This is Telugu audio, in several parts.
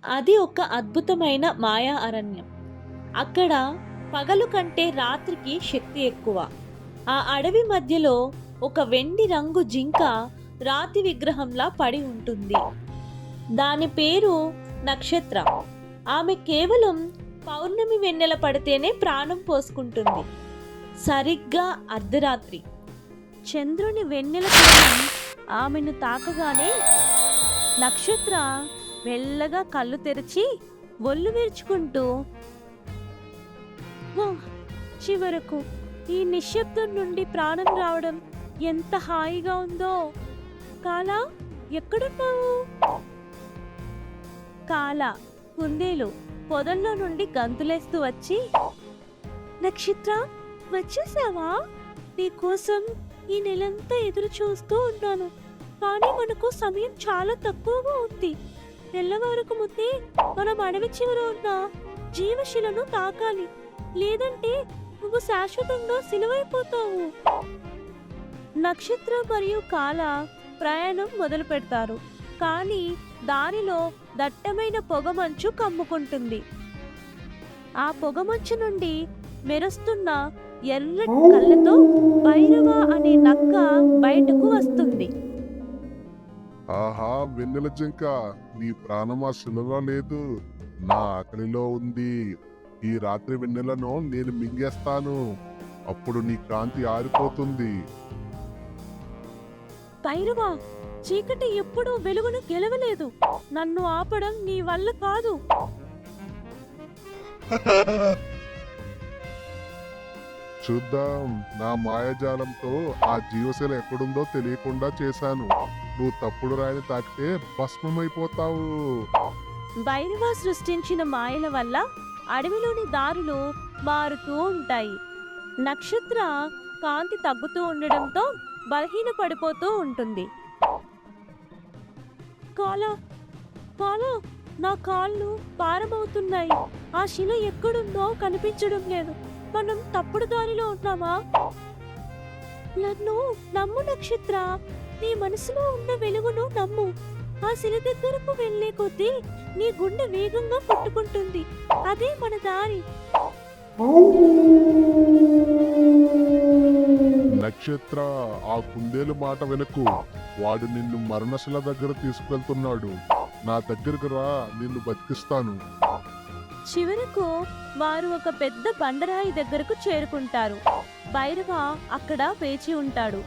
అది ఒక అద్భుతమైన మాయా అరణ్యం. అక్కడ పగలు కంటే రాత్రికి శక్తి ఎక్కువ. ఆ అడవి మధ్యలో ఒక వెండి రంగు జింక రాతి విగ్రహంలా పడి ఉంటుంది. దాని పేరు నక్షత్ర. ఆమె కేవలం పౌర్ణమి వెన్నెల పడితేనే ప్రాణం పోసుకుంటుంది. సరిగ్గా అర్ధరాత్రి చంద్రుని వెన్నెల కిరణం ఆమెను తాకగానే నక్షత్ర మెల్లగా కళ్ళు తెరిచి ఒళ్ళు విరుచుకుంటూ, "ఓ, చివరకు ఈ నిశ్శబ్దం నుండి ప్రాణం రావడం ఎంత హాయిగా ఉందో. కాలా, ఎక్కడున్నావు?" కాల, కుందేలు పొదల్లో నుండి గంతులేస్తూ వచ్చి, "నక్షత్ర, వచ్చేసావా? నీకోసం ఈ నెలంతా ఎదురు చూస్తూ ఉన్నాను. కానీ మనకు సమయం చాలా తక్కువగా ఉంది. తెల్లవారుకు ముందే మనం అడవి చివర ఉన్న జీవశిలను తాకాలి. లేదంటే నువ్వు శాశ్వతంగా సిలువైపోతావు." నక్షత్ర మరియు కాల ప్రయాణం మొదలు పెడతారు. కానీ దారిలో దట్టమైన పొగమంచు కమ్ముకుంటుంది. ఆ పొగమంచు నుండి మెరుస్తున్న ఎర్రటి కళ్ళతో భైరవ అనే నక్క బయటకు వస్తుంది. ఆహా, వెన్నెల జింక, నీ ప్రాణం ఆ శిలలో లేదు, నా ఆకలిలో ఉంది. ఈ రాత్రి వెన్నెలను నేను మింగేస్తాను. అప్పుడు నీ కాంతి ఆరిపోతుంది. భైరవ, చీకటి ఎప్పుడూ వెలుగును గెలవలేదు. నన్ను ఆపడం నీ వల్ల కాదు. చూద్దాం, నా మాయాజాలంతో ఆ జీవశిల ఎక్కడుందో తెలియకుండా చేశాను. నువ్వు తప్పుడు రాయిని తాకితే భస్మమైపోతావు. భైరవ సృష్టించిన మాయల వల్ల అడవిలోని దారులు మారుతూ ఉంటాయి. నక్షత్ర కాంతి తగ్గుతూ ఉండడంతో బలహీన పడిపోతూ ఉంటుంది. కాలా, కాలా, నా కాళ్ళు భారమవుతున్నాయి. ఆ శిల ఎక్కడుందో కనిపించడం లేదు. మనం తప్పుడు దారిలో ఉన్నామా? నన్ను నమ్ము నక్షత్ర. నీ మనసులో ఉన్న వెలుగును నమ్ము. ఆ శిల దగ్గరకు వెళ్లే కొద్దీ నీ గుండె వేగంగా కొట్టుకుంటుంది. అదే మన దారి. నక్షత్ర, ఆ కుందేలు మాట వెనుకు. వాడు నిన్ను మరణశిల దగ్గర తీసుకెళ్తున్నాడు. నా దగ్గరకు రా, నిన్ను బతికిస్తాను. చివరకు వారు ఒక పెద్ద బండరాయి దగ్గరకు చేరుకుంటారు. భైరవ అక్కడ వేచి ఉంటాడు.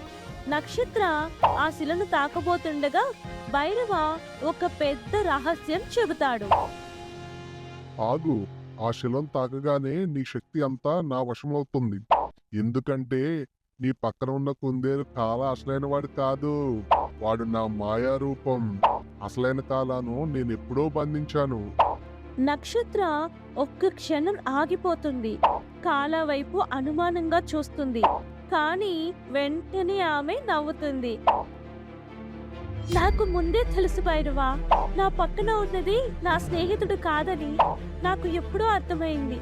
నక్షత్ర ఆ శిలను తాకబోతుండగా భైరవ ఒక పెద్ద రహస్యం చెబుతాడు. ఆగు, ఆ శిలను తాకగానే నీ శక్తి అంతా నా వశమవుతుంది. ఎందుకంటే నీ పక్కన ఉన్న కుందేలు కాల అసలైన వాడు కాదు. వాడు నా మాయా రూపం. అసలైన కాలాను నేనెప్పుడో బంధించాను. నక్షత్ర ఒక్క క్షణం ఆగిపోతుంది. కాల వైపు అనుమానంగా చూస్తుంది. కానీ వెంటనే ఆమె నవ్వుతుంది. నాకు ముందే తెలుసు భైరవ, నా పక్కన ఉన్నది నా స్నేహితుడు కాదని నాకు ఎప్పుడో అర్థమైంది.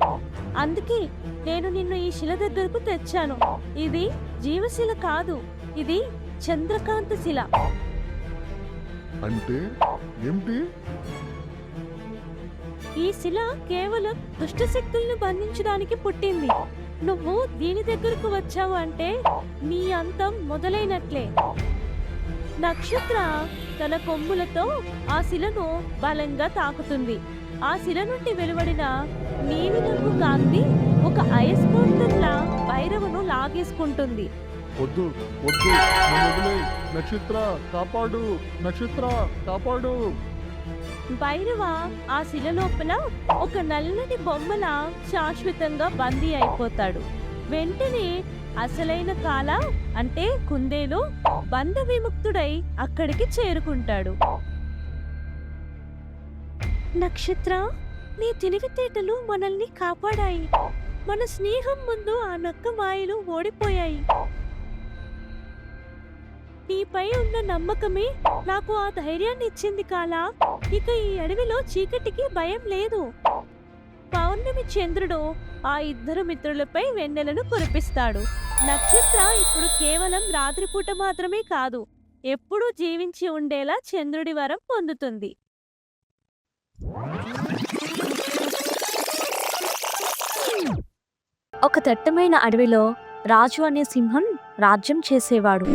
అందుకే నేను నిన్ను ఈ శిల దగ్గరకు తెచ్చాను. ఇది జీవశిల కాదు, ఇది చంద్రకాంత శిల. అంటే ఏమిటి? ఈ శిల కేవలం దుష్ట శక్తులను బంధించడానికి పుట్టింది. నువ్వు దీని దగ్గరకు వచ్చావు అంటే నీ అంతం మొదలైనట్లే. నక్షత్ర తన కొమ్ములతో ఆ శిలను బలంగా తాకుతుంది. ఆ శిల నుండి వెలువడిన నీలిరంగు కాంతి ఒక అయస్కాంతంలా భైరవను లాగేసుకుంటుంది. వద్దు, వద్దు, నన్ను వదిలేయ్. నక్షత్ర, కాపాడు. నక్షత్ర, కాపాడు. భైరవ ఆ శిల లోపల ఒక నల్లని బొమ్మలా శాశ్వతంగా బందీ అయిపోతాడు. వెంటనే అసలైన కాల అంటే కుందేలు బంధ విముక్తుడై అక్కడికి చేరుకుంటాడు. నక్షత్ర, నీ తెలివితేటలు మనల్ని కాపాడాయి. మన స్నేహం ముందు ఆ నక్క మాయలు ఓడిపోయాయి. నీపై ఉన్న నమ్మకమే నాకు ఆ ధైర్యాన్ని ఇచ్చింది కాలా. ఇక ఈ అడవిలో చీకటికి భయం లేదు. పౌర్ణమి చంద్రుడు ఆ ఇద్దరు మిత్రులపై వెన్నెలను కురిపిస్తాడు. నక్షత్ర ఇప్పుడు కేవలం రాత్రిపూట మాత్రమే కాదు, ఎప్పుడూ జీవించి ఉండేలా చంద్రుడి వరం పొందుతుంది. ఒక దట్టమైన అడవిలో రాజు అనే సింహం రాజ్యం చేసేవాడు.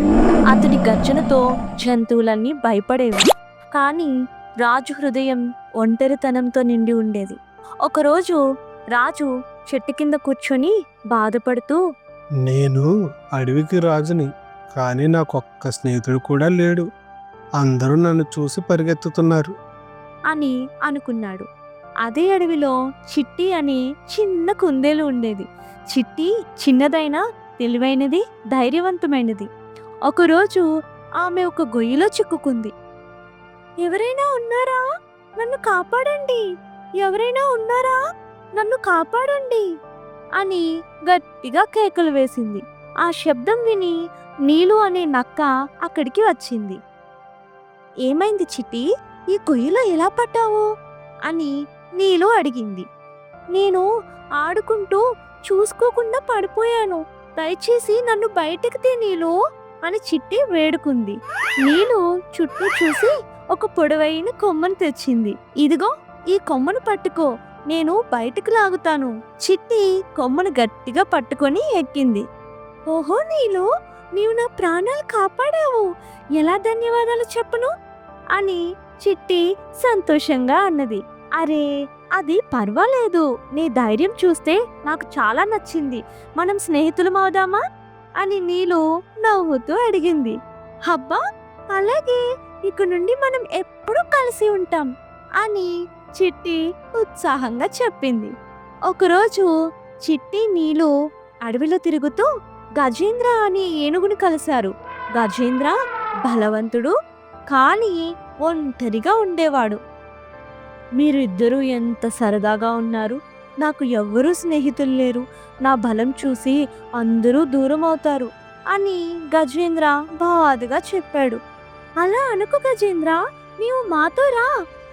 అతడి గర్జనతో జంతువులన్నీ భయపడేవి. కానీ రాజు హృదయం ఒంటరితనంతో నిండి ఉండేది. ఒకరోజు రాజు చెట్టు కింద కూర్చొని బాధపడుతూ, నేను అడవికి రాజుని, కానీ నాకొక్క స్నేహితుడు కూడా లేడు. అందరూ నన్ను చూసి పరిగెత్తుతున్నారు. అని అనుకున్నాడు. అదే అడవిలో చిట్టి అనే చిన్న కుందేలు ఉండేది. చిట్టి చిన్నదైనా తెలివైనది, ధైర్యవంతమైనది. ఒకరోజు ఆమె ఒక గొయ్యిలో చిక్కుకుంది. ఎవరైనా ఉన్నారా? నన్ను కాపాడండి! ఎవరైనా ఉన్నారా? నన్ను కాపాడండి! అని గట్టిగా కేకలు వేసింది. ఆ శబ్దం విని నీలు అనే నక్క అక్కడికి వచ్చింది. ఏమైంది చిట్టి? ఈ గొయ్యిలో ఎలా పడ్డావు? అని నీలు అడిగింది. నేను ఆడుకుంటూ చూసుకోకుండా పడిపోయాను. దయచేసి నన్ను బయటకు తీ నీలు అని చిట్టి వేడుకుంది. నీలు చుట్టూ చూసి ఒక పొడవైన కొమ్మను తెచ్చింది. ఇదిగో ఈ కొమ్మను పట్టుకో, నేను బయటకు లాగుతాను. చిట్టి కొమ్మను గట్టిగా పట్టుకొని ఎక్కింది. ఓహో నీలు, నీవు నా ప్రాణాలు కాపాడావు. ఎలా ధన్యవాదాలు చెప్పను అని చిట్టి సంతోషంగా అన్నది. అరే, అది పర్వాలేదు. నీ ధైర్యం చూస్తే నాకు చాలా నచ్చింది. మనం స్నేహితులం అవుదామా అని నీలు నవ్వుతూ అడిగింది. హబ్బా, అలాగే, ఇక నుండి మనం ఎప్పుడూ కలిసి ఉంటాం అని చిట్టి ఉత్సాహంగా చెప్పింది. ఒకరోజు చిట్టి నీలు అడవిలో తిరుగుతూ గజేంద్ర అనే ఏనుగుని కలిశారు. గజేంద్ర బలవంతుడు, కానీ ఒంటరిగా ఉండేవాడు. మీరిద్దరూ ఎంత సరదాగా ఉన్నారు. నాకు ఎవ్వరూ స్నేహితులు లేరు. నా బలం చూసి అందరూ దూరం అవుతారు అని గజేంద్ర బాధగా చెప్పాడు. అలా అనుకు గజేంద్ర, నీవు మాతో రా,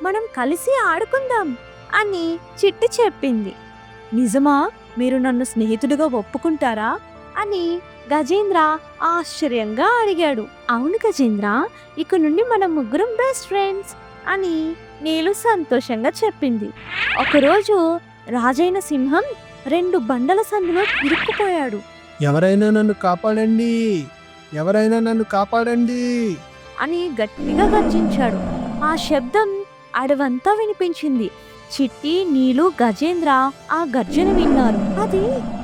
మనం కలిసి ఆడుకుందాం అని చిట్టి చెప్పింది. నిజమా? మీరు నన్ను స్నేహితుడిగా ఒప్పుకుంటారా అని గజేంద్ర ఆశ్చర్యంగా అడిగాడు. అవును గజేంద్ర, ఇక నుండి మనం ముగ్గురం బెస్ట్ ఫ్రెండ్స్ అని నీలు సంతోషంగా చెప్పింది. ఒకరోజు రాజైన సింహం 2 బండల సందులో ఇరుక్కుపోయాడు. ఎవరైనా నన్ను కాపాడండి! ఎవరైనా నన్ను కాపాడండి! అని గట్టిగా గర్జించాడు. ఆ శబ్దం అడవంతా వినిపించింది. చిట్టి, నీలు, గజేంద్ర ఆ గర్జన విన్నారు. అది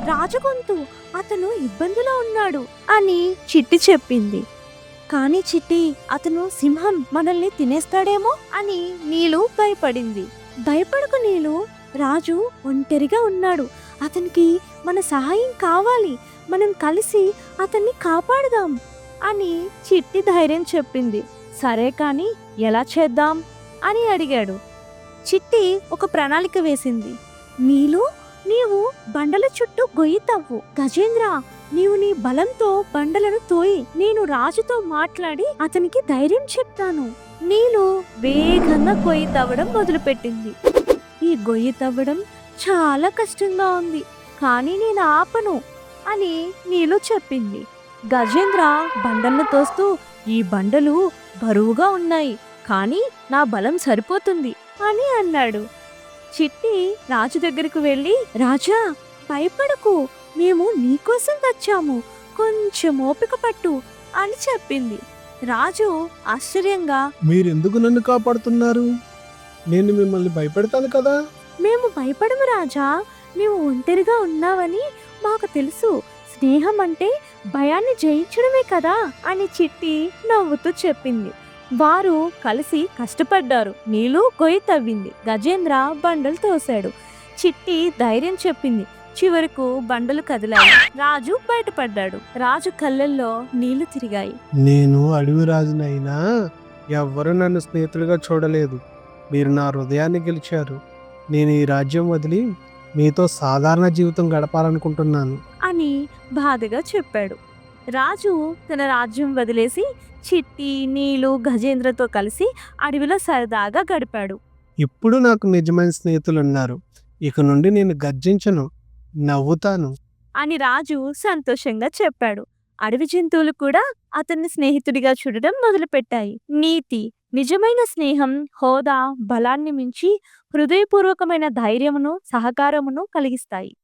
రాజగొంతు, అతను ఇబ్బందిలో ఉన్నాడు అని చిట్టి చెప్పింది. కానీ చిట్టి, అతను సింహం, మనల్ని తినేస్తాడేమో అని నీలు భయపడింది. భయపడకు నీలు, రాజు ఒంటరిగా ఉన్నాడు. అతనికి మన సహాయం కావాలి. మనం కలిసి అతన్ని కాపాడదాం అని చిట్టి ధైర్యం చెప్పింది. సరే, కానీ ఎలా చేద్దాం అని అడిగాడు. చిట్టి ఒక ప్రణాళిక వేసింది. నీలు, నీవు బండల చుట్టూ గొయ్యి తవ్వు. గజేంద్ర, నీవు నీ బలంతో బండలను తోయి. నేను రాజుతో మాట్లాడి అతనికి ధైర్యం చెప్తాను. నీలు వేగంగా గొయ్యి తవ్వడం మొదలుపెట్టింది. ఈ గొయ్యి తవ్వడం చాలా కష్టంగా ఉంది, కానీ నేను ఆపను అని నీలు చెప్పింది. గజేంద్ర బండలను తోస్తూ, ఈ బండలు బరువుగా ఉన్నాయి, కానీ నా బలం సరిపోతుంది అని అన్నాడు. చిట్టి రాజు దగ్గరకు వెళ్ళి, రాజా, భయపడకు, మేము నీకోసం వచ్చాము, కొంచెం ఓపిక పట్టు అని చెప్పింది. రాజు ఆశ్చర్యంగా, మీరెందుకు నన్ను కాపాడుతున్నారు? నేను మిమ్మల్ని భయపెడతాను కదా. మేము భయపడము రాజా, నీవు ఒంటరిగా ఉన్నావని మాకు తెలుసు. స్నేహం అంటే భయాన్ని జయించడమే కదా అని చిట్టి నవ్వుతూ చెప్పింది. వారు కలిసి కష్టపడ్డారు. నీలు గొయ్యి తవ్వింది, గజేంద్ర బండలు తోశాడు. చిట్టి ధైర్యం చెప్పింది. చివరకు బండలు కదిలాయి. రాజు బయటపడ్డాడు. రాజు కళ్ళల్లో నీళ్లు తిరిగాయి. నేను అడవి రాజునైనా ఎవ్వరూ నన్ను స్నేహితుడిగా చూడలేదు. మీరు నా హృదయాన్ని గెలిచారు. నేను ఈ రాజ్యం వదిలి మీతో సాధారణ జీవితం గడపాలనుకుంటున్నాను అని బాధగా చెప్పాడు. రాజు తన రాజ్యం వదిలేసి చిట్టి, నీలు, గజేంద్రతో కలిసి అడవిలో సరదాగా గడిపాడు. ఇప్పుడు నాకు నిజమైన స్నేహితులు ఉన్నారు. ఇక నుండి నేను గర్జించను, నవ్వుతాను అని రాజు సంతోషంగా చెప్పాడు. అడవి జంతువులు కూడా అతన్ని స్నేహితుడిగా చూడడం మొదలుపెట్టాయి. నీతి: నిజమైన స్నేహం హోదా, బలాన్ని మించి హృదయపూర్వకమైన ధైర్యమును, సహకారమును కలిగిస్తాయి.